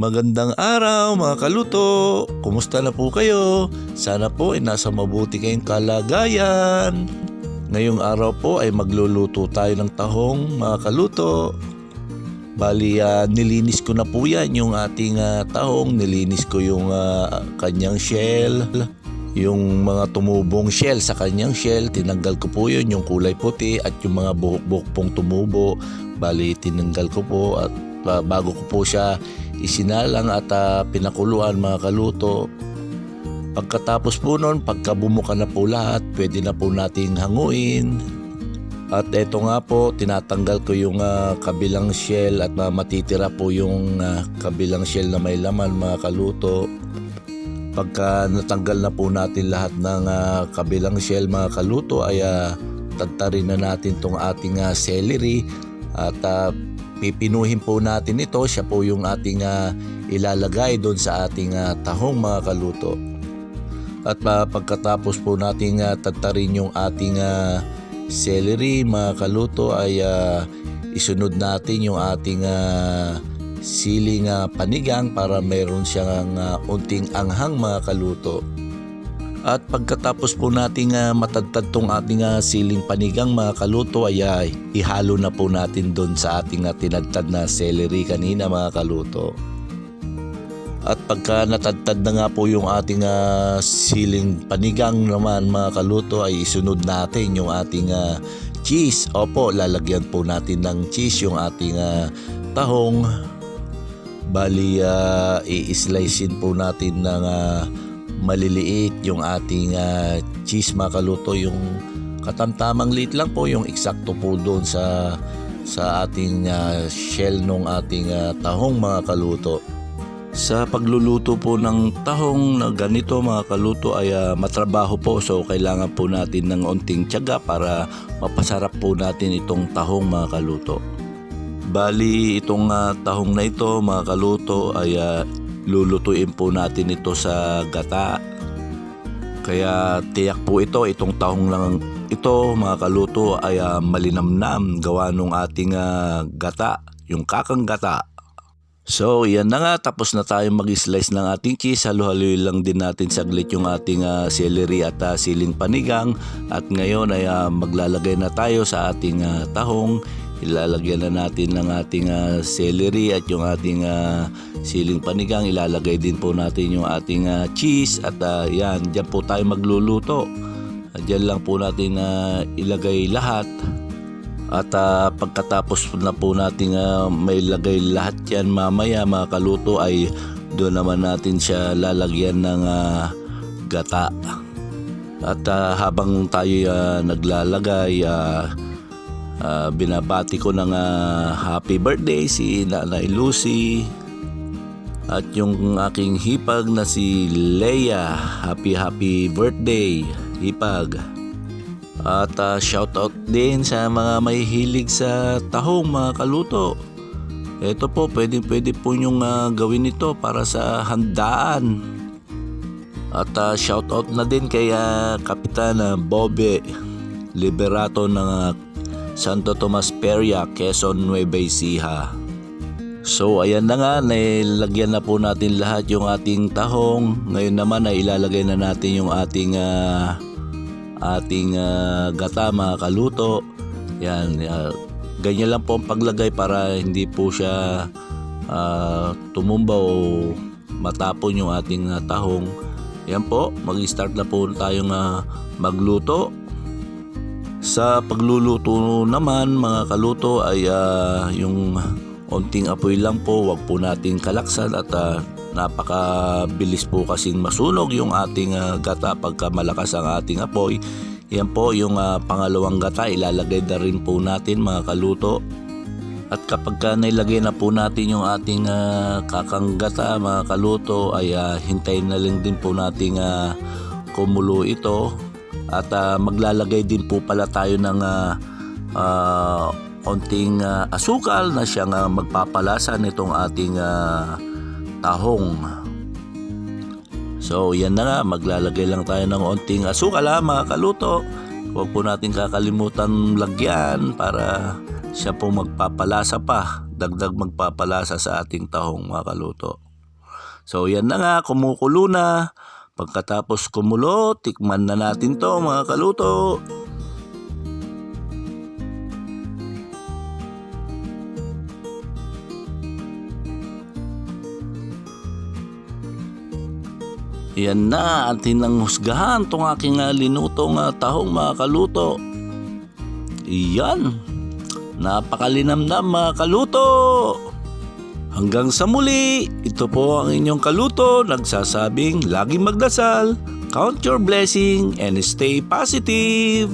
Magandang araw mga kaluto! Kumusta na po kayo? Sana po ay nasa mabuti kayong kalagayan. Ngayong araw po ay magluluto tayo ng tahong mga kaluto. Bali nilinis ko na po yan yung ating tahong. Nilinis ko yung kanyang shell. Yung mga tumubong shell sa kanyang shell, tinanggal ko po yun, yung kulay puti at yung mga buhok-buhok pong tumubo. Bali tinanggal ko po at bago ko po siya isinalang at pinakuluan mga kaluto. Pagkatapos po nun, pagka bumuka na po lahat, pwede na po nating hanguin. At eto nga po, tinatanggal ko yung kabilang shell at matitira po yung kabilang shell na may laman mga kaluto. Pagka natanggal na po natin lahat ng kabilang shell mga kaluto ay tagtarin na natin tong ating celery at pipinuhin po natin ito. Siya po yung ating ilalagay doon sa ating tahong mga kaluto. At pagkatapos po nating tagtarin yung ating celery mga kaluto ay isunod natin yung ating siling panigang para mayroon siyang unting anghang mga kaluto. At pagkatapos po nating matagtad tong ating siling panigang mga kaluto ay ihalo na po natin doon sa ating tinagtad na celery kanina mga kaluto. At pagka natagtad na nga po yung ating siling panigang naman mga kaluto ay isunod natin yung ating cheese. Opo, lalagyan po natin ng cheese yung ating tahong. Bali i-slicein po natin ng maliliit yung ating cheese mga kaluto, yung katamtamang liit lang po, yung eksakto po doon sa ating shell nung ating tahong mga kaluto. Sa pagluluto po ng tahong na ganito mga kaluto ay matrabaho po, so kailangan po natin ng unting tiyaga para mapasarap po natin itong tahong mga kaluto. Bali itong tahong na ito mga kaluto ay lulutuin po natin ito sa gata. Kaya tiyak po itong tahong lang ito mga kaluto ay malinamnam gawa nung ating gata, yung kakang gata. So yan na nga, tapos na tayo mag-slice ng ating cheese. Halo-haloy lang din natin saglit yung ating celery at siling panigang. At ngayon ay maglalagay na tayo sa ating tahong. Ilalagyan na natin ng ating celery at yung ating siling panigang. Ilalagay din po natin yung ating cheese at yan, dyan po tayo magluluto. Dyan lang po natin ilagay lahat. At pagkatapos na po natin may lagay lahat yan mamaya mga kaluto ay doon naman natin siya lalagyan ng gata. At habang tayo naglalagay, binabati ko ng happy birthday si Nanay Lucy at yung aking hipag na si Leia. Happy birthday hipag. At shoutout din sa mga may hilig sa tahong mga kaluto. Ito po, pwede po nyong gawin ito para sa handaan. At shoutout na din kay Kapitan Bobe Liberato ng Santo Tomas Peria, Quezon, Nueva Ecija. So ayan na nga, nilagyan na po natin lahat yung ating tahong. Ngayon naman ay ilalagay na natin yung ating gata mga kaluto. Yan, ganyan lang po ang paglagay para hindi po siya tumumba o matapon yung ating tahong. Yan po, mag-start na po tayong magluto. Sa pagluluto naman mga kaluto ay yung onting apoy lang po, wag po nating kalaksan at napakabilis po kasing masunog yung ating gata pagka malakas ang ating apoy. Yan po yung pangalawang gata, ilalagay na rin po natin mga kaluto. At kapag nailagay na po natin yung ating kakang gata mga kaluto ay hintayin na lang din po nating kumulo ito. At maglalagay din po pala tayo ng onting asukal na siyang magpapalasa nitong ating tahong. So yan na nga, maglalagay lang tayo ng onting asukal mga kaluto. Huwag po natin kakalimutan lagyan para siya po magpapalasa pa, dagdag magpapalasa sa ating tahong mga kaluto. So yan na nga, kumukulo na. Pagkatapos kumulo, tikman na natin to mga kaluto. Yan na, atin nang husgahan tong aking linutong tahong mga kaluto. Yan, napakalinamnam mga kaluto. Hanggang sa muli, ito po ang inyong kaluto nagsasabing laging magdasal, count your blessing and stay positive.